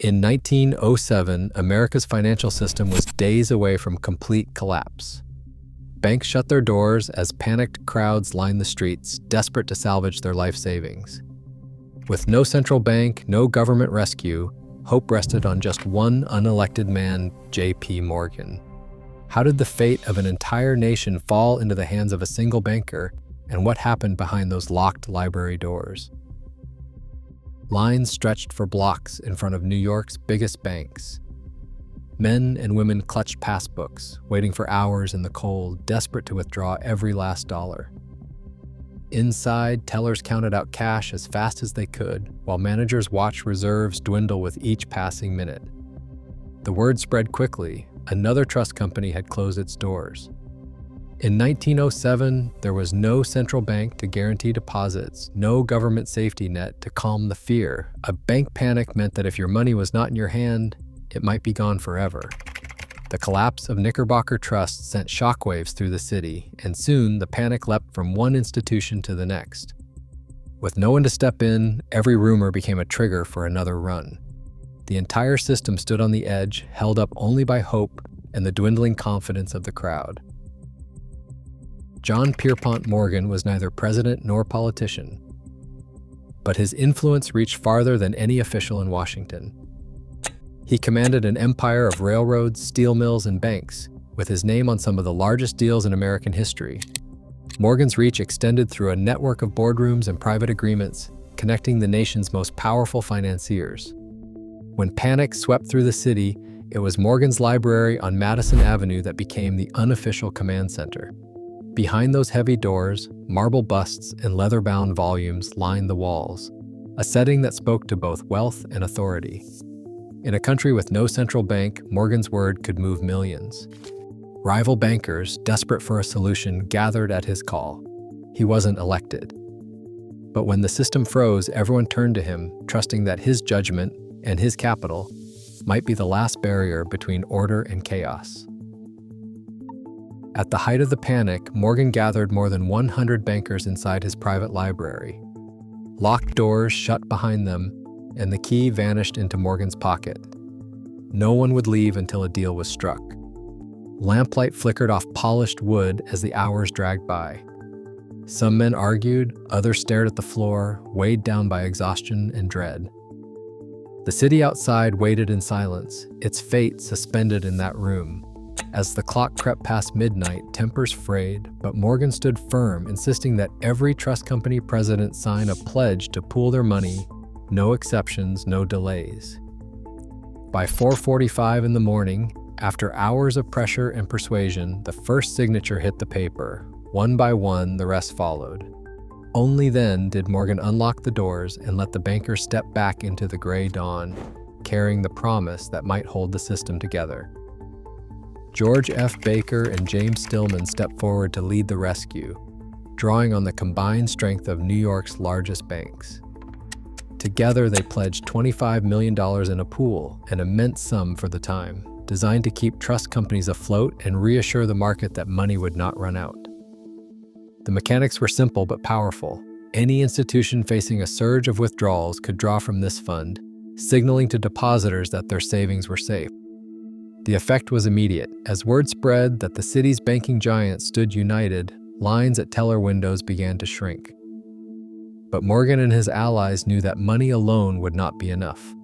In 1907, America's financial system was days away from complete collapse. Banks shut their doors as panicked crowds lined the streets, desperate to salvage their life savings. With no central bank, no government rescue, hope rested on just one unelected man, J.P. Morgan. How did the fate of an entire nation fall into the hands of a single banker, and what happened behind those locked library doors? Lines stretched for blocks in front of New York's biggest banks. Men and women clutched passbooks, waiting for hours in the cold, desperate to withdraw every last dollar. Inside, tellers counted out cash as fast as they could, while managers watched reserves dwindle with each passing minute. The word spread quickly. Another trust company had closed its doors. In 1907, there was no central bank to guarantee deposits, no government safety net to calm the fear. A bank panic meant that if your money was not in your hand, it might be gone forever. The collapse of Knickerbocker Trust sent shockwaves through the city, and soon the panic leapt from one institution to the next. With no one to step in, every rumor became a trigger for another run. The entire system stood on the edge, held up only by hope and the dwindling confidence of the crowd. John Pierpont Morgan was neither president nor politician, but his influence reached farther than any official in Washington. He commanded an empire of railroads, steel mills, and banks, with his name on some of the largest deals in American history. Morgan's reach extended through a network of boardrooms and private agreements, connecting the nation's most powerful financiers. When panic swept through the city, it was Morgan's library on Madison Avenue that became the unofficial command center. Behind those heavy doors, marble busts and leather-bound volumes lined the walls, a setting that spoke to both wealth and authority. In a country with no central bank, Morgan's word could move millions. Rival bankers, desperate for a solution, gathered at his call. He wasn't elected. But when the system froze, everyone turned to him, trusting that his judgment and his capital might be the last barrier between order and chaos. At the height of the panic, Morgan gathered more than 100 bankers inside his private library. Locked doors shut behind them, and the key vanished into Morgan's pocket. No one would leave until a deal was struck. Lamplight flickered off polished wood as the hours dragged by. Some men argued, others stared at the floor, weighed down by exhaustion and dread. The city outside waited in silence, its fate suspended in that room. As the clock crept past midnight, tempers frayed, but Morgan stood firm, insisting that every trust company president sign a pledge to pool their money, no exceptions, no delays. By 4:45 in the morning, after hours of pressure and persuasion, the first signature hit the paper. One by one, the rest followed. Only then did Morgan unlock the doors and let the bankers step back into the gray dawn, carrying the promise that might hold the system together. George F. Baker and James Stillman stepped forward to lead the rescue, drawing on the combined strength of New York's largest banks. Together, they pledged $25 million in a pool, an immense sum for the time, designed to keep trust companies afloat and reassure the market that money would not run out. The mechanics were simple but powerful. Any institution facing a surge of withdrawals could draw from this fund, signaling to depositors that their savings were safe. The effect was immediate. As word spread that the city's banking giants stood united, lines at teller windows began to shrink. But Morgan and his allies knew that money alone would not be enough.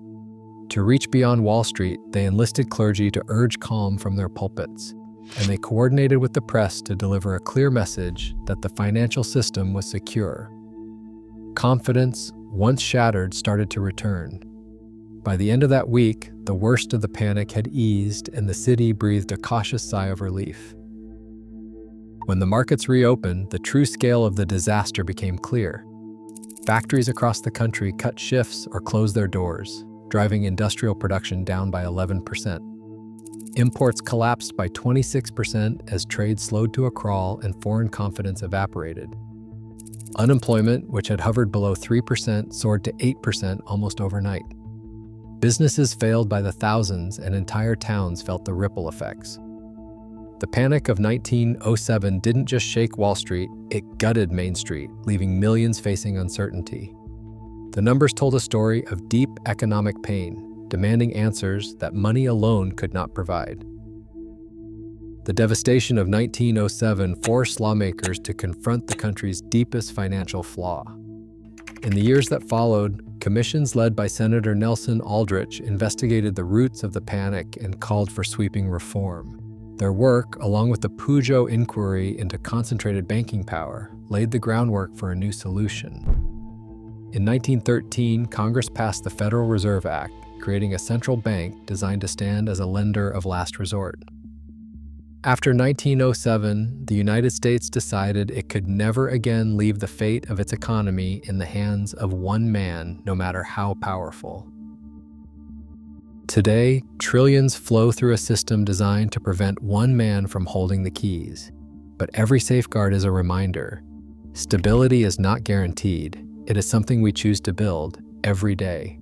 To reach beyond Wall Street, they enlisted clergy to urge calm from their pulpits, and they coordinated with the press to deliver a clear message that the financial system was secure. Confidence, once shattered, started to return. By the end of that week, the worst of the panic had eased and the city breathed a cautious sigh of relief. When the markets reopened, the true scale of the disaster became clear. Factories across the country cut shifts or closed their doors, driving industrial production down by 11%. Imports collapsed by 26% as trade slowed to a crawl and foreign confidence evaporated. Unemployment, which had hovered below 3%, soared to 8% almost overnight. Businesses failed by the thousands and entire towns felt the ripple effects. The panic of 1907 didn't just shake Wall Street, it gutted Main Street, leaving millions facing uncertainty. The numbers told a story of deep economic pain. demanding answers that money alone could not provide. The devastation of 1907 forced lawmakers to confront the country's deepest financial flaw. In the years that followed, commissions led by Senator Nelson Aldrich investigated the roots of the panic and called for sweeping reform. Their work, along with the Peugeot inquiry into concentrated banking power, laid the groundwork for a new solution. In 1913, Congress passed the Federal Reserve Act, creating a central bank designed to stand as a lender of last resort. After 1907, the United States decided it could never again leave the fate of its economy in the hands of one man, no matter how powerful. Today, trillions flow through a system designed to prevent one man from holding the keys. But every safeguard is a reminder. Stability is not guaranteed. It is something we choose to build every day.